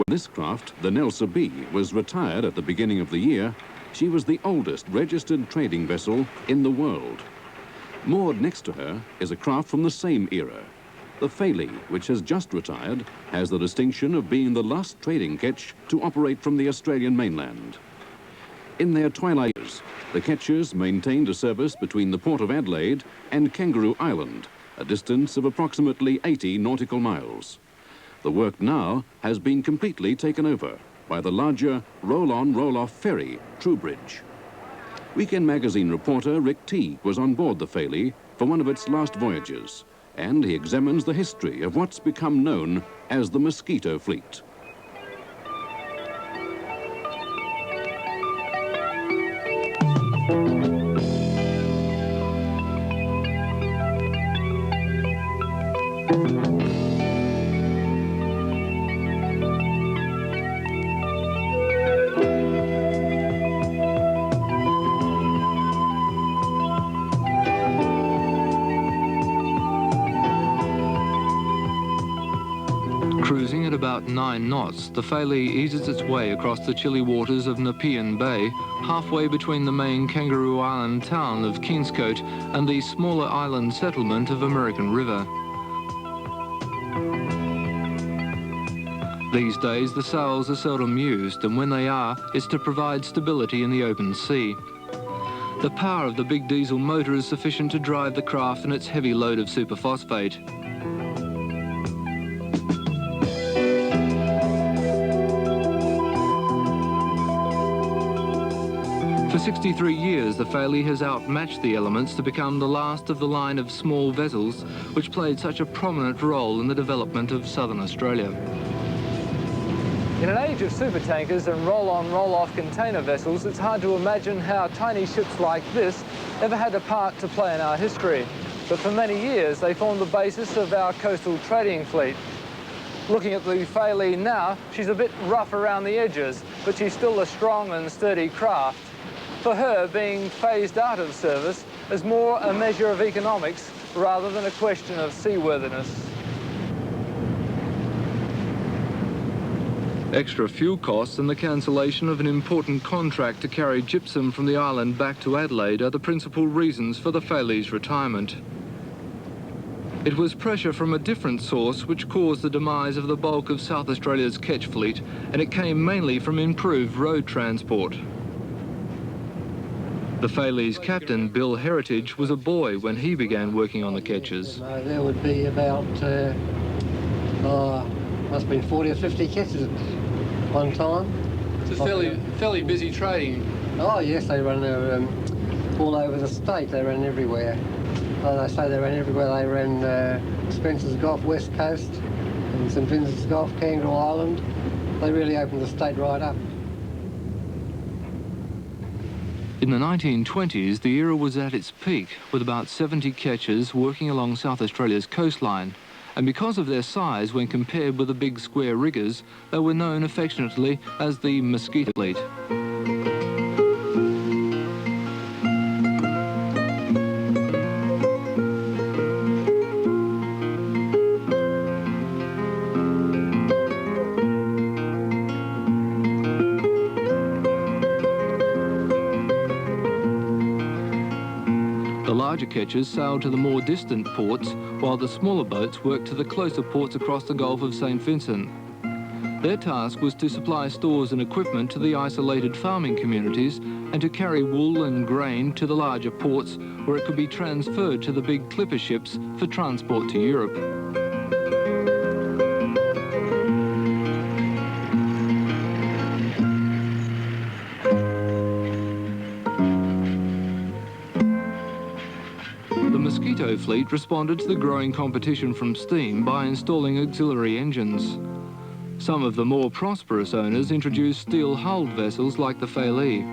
This craft, the Nelsa B, was retired at the beginning of the year. She was the oldest registered trading vessel in the world. Moored next to her is a craft from the same era. The Falie, which has just retired, has the distinction of being the last trading ketch to operate from the Australian mainland. In their twilight years, the ketchers maintained a service between the port of Adelaide and Kangaroo Island, a distance of approximately 80 nautical miles. The work now has been completely taken over by the larger roll-on, roll-off ferry, Truebridge. Weekend magazine reporter Rick Teague was on board the Falie for one of its last voyages, and he examines the history of what's become known as the Mosquito Fleet. Cruising at about 9 knots, the Falie eases its way across the chilly waters of Nepean Bay, halfway between the main Kangaroo Island town of Kingscote and the smaller island settlement of American River. These days, the sails are seldom used, and when they are, it's to provide stability in the open sea. The power of the big diesel motor is sufficient to drive the craft and its heavy load of superphosphate. For 63 years, the Falie has outmatched the elements to become the last of the line of small vessels which played such a prominent role in the development of southern Australia. In an age of supertankers and roll-on, roll-off container vessels, it's hard to imagine how tiny ships like this ever had a part to play in our history. But for many years, they formed the basis of our coastal trading fleet. Looking at the Falie now, she's a bit rough around the edges, but she's still a strong and sturdy craft. For her, being phased out of service is more a measure of economics rather than a question of seaworthiness. Extra fuel costs and the cancellation of an important contract to carry gypsum from the island back to Adelaide are the principal reasons for the Falie's retirement. It was pressure from a different source which caused the demise of the bulk of South Australia's ketch fleet, and it came mainly from improved road transport. The Falie's captain, Bill Heritage, was a boy when he began working on the ketches. There would be about, must have been 40 or 50 ketches at one time. It's fairly busy trading. Oh yes, they run all over the state. They ran everywhere. They say they ran everywhere. They ran Spencer's Gulf, West Coast, and St Vincent's Gulf, Kangaroo Island. They really opened the state right up. In the 1920s, the era was at its peak, with about 70 ketches working along South Australia's coastline. And because of their size when compared with the big square riggers, they were known affectionately as the Mosquito Fleet. The larger ketches sailed to the more distant ports, while the smaller boats worked to the closer ports across the Gulf of St Vincent. Their task was to supply stores and equipment to the isolated farming communities and to carry wool and grain to the larger ports where it could be transferred to the big clipper ships for transport to Europe. The Mosquito Fleet responded to the growing competition from steam by installing auxiliary engines. Some of the more prosperous owners introduced steel-hulled vessels like the Falie.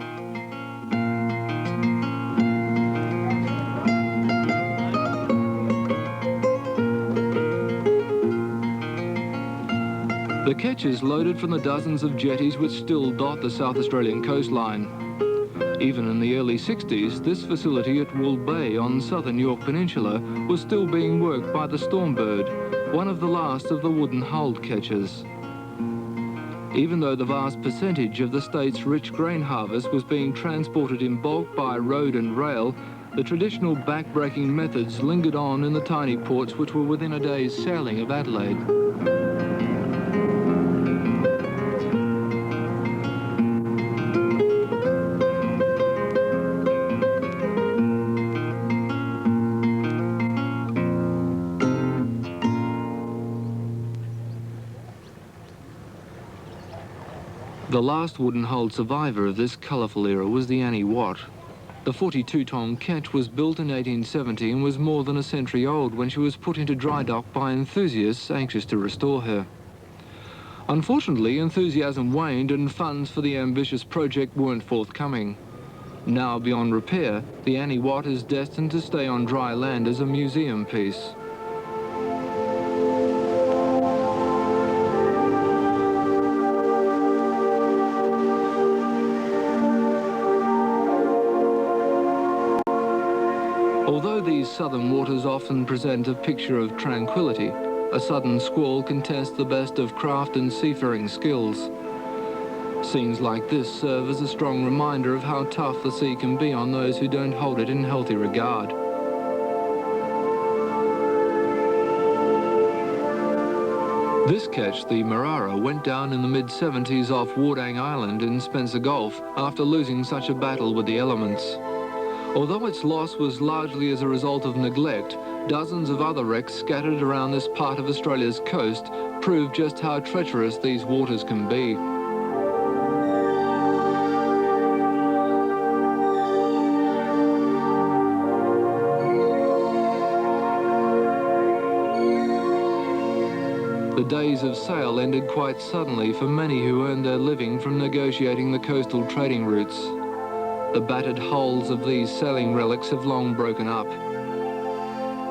The ketches loaded from the dozens of jetties which still dot the South Australian coastline. Even in the early 60s, this facility at Wool Bay on southern York Peninsula was still being worked by the Stormbird, one of the last of the wooden-hulled ketches. Even though the vast percentage of the state's rich grain harvest was being transported in bulk by road and rail, the traditional back-breaking methods lingered on in the tiny ports which were within a day's sailing of Adelaide. The last wooden-hulled survivor of this colourful era was the Annie Watt. The 42-ton ketch was built in 1870 and was more than a century old when she was put into dry dock by enthusiasts anxious to restore her. Unfortunately, enthusiasm waned and funds for the ambitious project weren't forthcoming. Now beyond repair, the Annie Watt is destined to stay on dry land as a museum piece. Although these southern waters often present a picture of tranquility, a sudden squall can test the best of craft and seafaring skills. Scenes like this serve as a strong reminder of how tough the sea can be on those who don't hold it in healthy regard. This ketch, the Marara, went down in the mid-70s off Wardang Island in Spencer Gulf after losing such a battle with the elements. Although its loss was largely as a result of neglect, dozens of other wrecks scattered around this part of Australia's coast prove just how treacherous these waters can be. The days of sail ended quite suddenly for many who earned their living from negotiating the coastal trading routes. The battered hulls of these sailing relics have long broken up.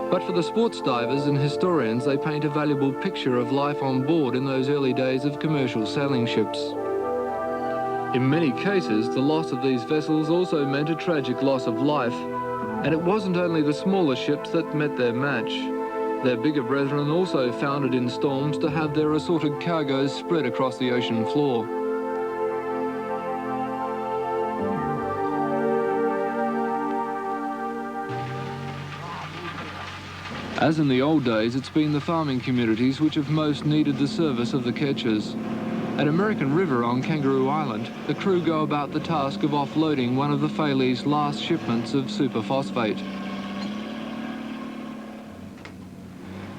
But for the sports divers and historians, they paint a valuable picture of life on board in those early days of commercial sailing ships. In many cases, the loss of these vessels also meant a tragic loss of life, and it wasn't only the smaller ships that met their match. Their bigger brethren also foundered in storms to have their assorted cargoes spread across the ocean floor. As in the old days, it's been the farming communities which have most needed the service of the ketches. At American River on Kangaroo Island, the crew go about the task of offloading one of the Falie's last shipments of superphosphate.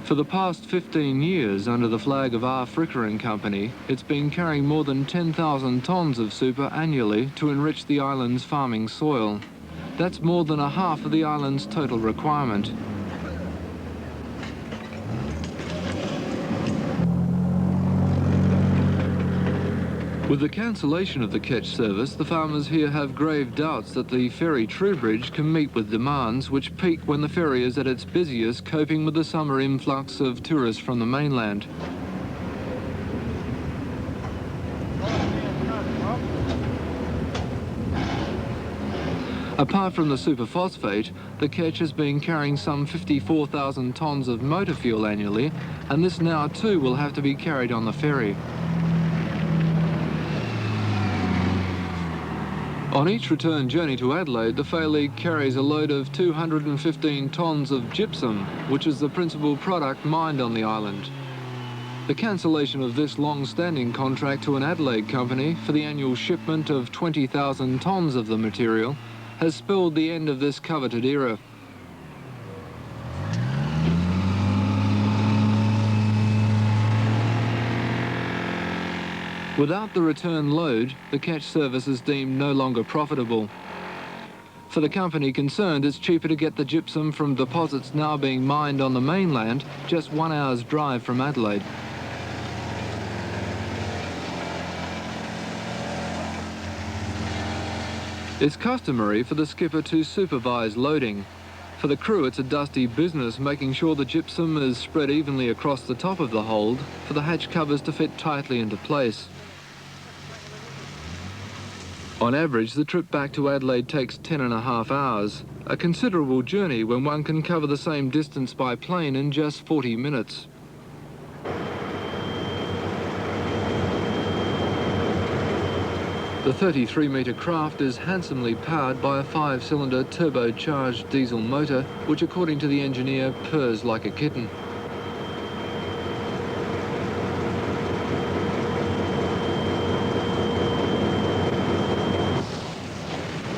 For the past 15 years, under the flag of R. Fricker & Company, it's been carrying more than 10,000 tonnes of super annually to enrich the island's farming soil. That's more than a half of the island's total requirement. With the cancellation of the ketch service, the farmers here have grave doubts that the ferry Truebridge can meet with demands which peak when the ferry is at its busiest, coping with the summer influx of tourists from the mainland. Apart from the superphosphate, the ketch has been carrying some 54,000 tonnes of motor fuel annually, and this now too will have to be carried on the ferry. On each return journey to Adelaide, the Falie carries a load of 215 tonnes of gypsum, which is the principal product mined on the island. The cancellation of this long-standing contract to an Adelaide company for the annual shipment of 20,000 tonnes of the material has spelled the end of this coveted era. Without the return load, the ketch service is deemed no longer profitable. For the company concerned, it's cheaper to get the gypsum from deposits now being mined on the mainland, just 1 hour's drive from Adelaide. It's customary for the skipper to supervise loading. For the crew, it's a dusty business making sure the gypsum is spread evenly across the top of the hold for the hatch covers to fit tightly into place. On average, the trip back to Adelaide takes 10.5 hours, a considerable journey when one can cover the same distance by plane in just 40 minutes. The 33-metre craft is handsomely powered by a 5-cylinder turbocharged diesel motor, which according to the engineer purrs like a kitten.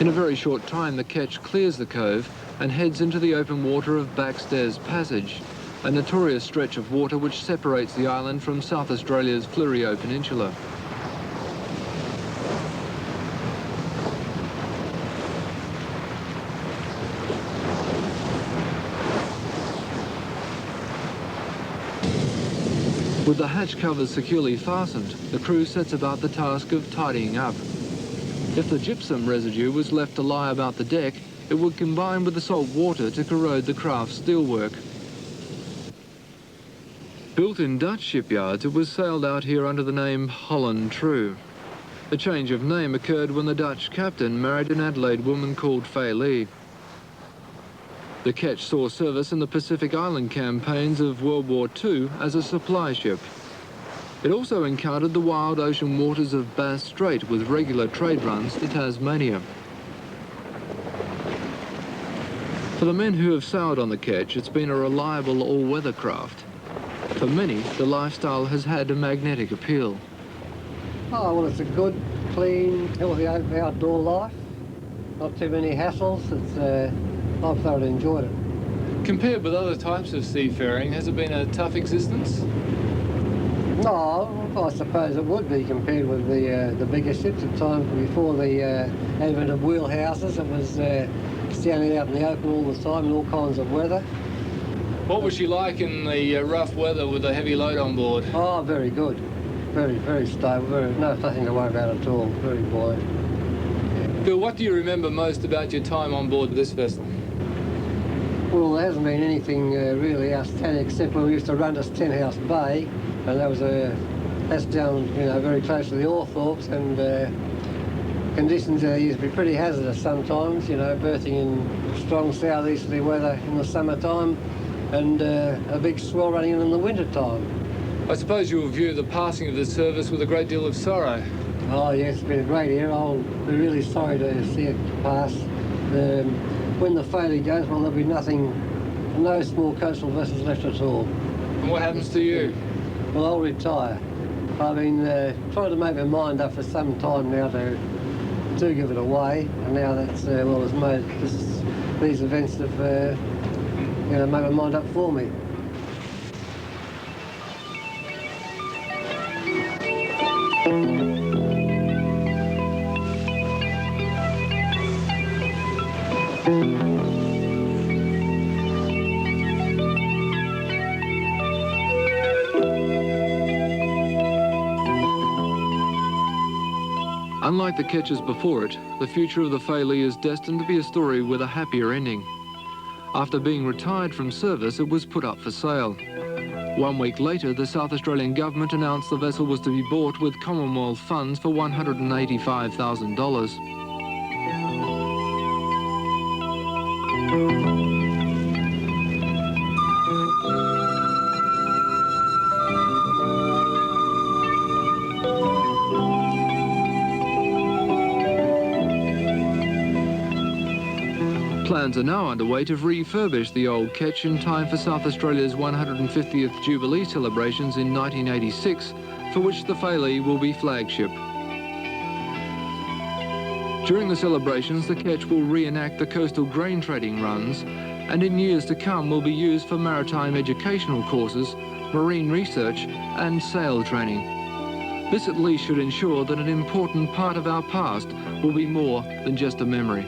In a very short time, the ketch clears the cove and heads into the open water of Backstairs Passage, a notorious stretch of water which separates the island from South Australia's Fleurieu Peninsula. With the hatch covers securely fastened, the crew sets about the task of tidying up. If the gypsum residue was left to lie about the deck, it would combine with the salt water to corrode the craft's steelwork. Built in Dutch shipyards, it was sailed out here under the name Holland True. The change of name occurred when the Dutch captain married an Adelaide woman called Falie. The ketch saw service in the Pacific Island campaigns of World War II as a supply ship. It also encountered the wild ocean waters of Bass Strait with regular trade runs to Tasmania. For the men who have sailed on the ketch, it's been a reliable all-weather craft. For many, the lifestyle has had a magnetic appeal. Oh, well, it's a good, clean, healthy outdoor life. Not too many hassles. I've thoroughly enjoyed it. Compared with other types of seafaring, has it been a tough existence? No, I suppose it would be compared with the bigger ships at times before the advent of wheelhouses. It was standing out in the open all the time in all kinds of weather. What was she like in the rough weather with a heavy load on board? Oh, very good. Very, very stable. Nothing to worry about at all. Very buoyant. Yeah. Bill, what do you remember most about your time on board this vessel? Well, there hasn't been anything really outstanding except when we used to run to Stenhouse Bay, and that's down, very close to the Orthorpes, and conditions used to be pretty hazardous sometimes, berthing in strong southeasterly weather in the summertime, and a big swell running in the winter time. I suppose you will view the passing of this service with a great deal of sorrow. Oh yes, it's been a great era. I'll be really sorry to see it pass. When the Falie goes, well, there'll be no small coastal vessels left at all. And what happens to you? Well, I'll retire. I've been trying to make my mind up for some time now to give it away, and now that's these events have made my mind up for me. Unlike the ketches before it, the future of the Falie is destined to be a story with a happier ending. After being retired from service, it was put up for sale. 1 week later, the South Australian government announced the vessel was to be bought with Commonwealth funds for $185,000. Plans are now underway to refurbish the old ketch in time for South Australia's 150th Jubilee celebrations in 1986, for which the Falie will be flagship. During the celebrations, the ketch will reenact the coastal grain trading runs, and in years to come will be used for maritime educational courses, marine research and sail training. This at least should ensure that an important part of our past will be more than just a memory.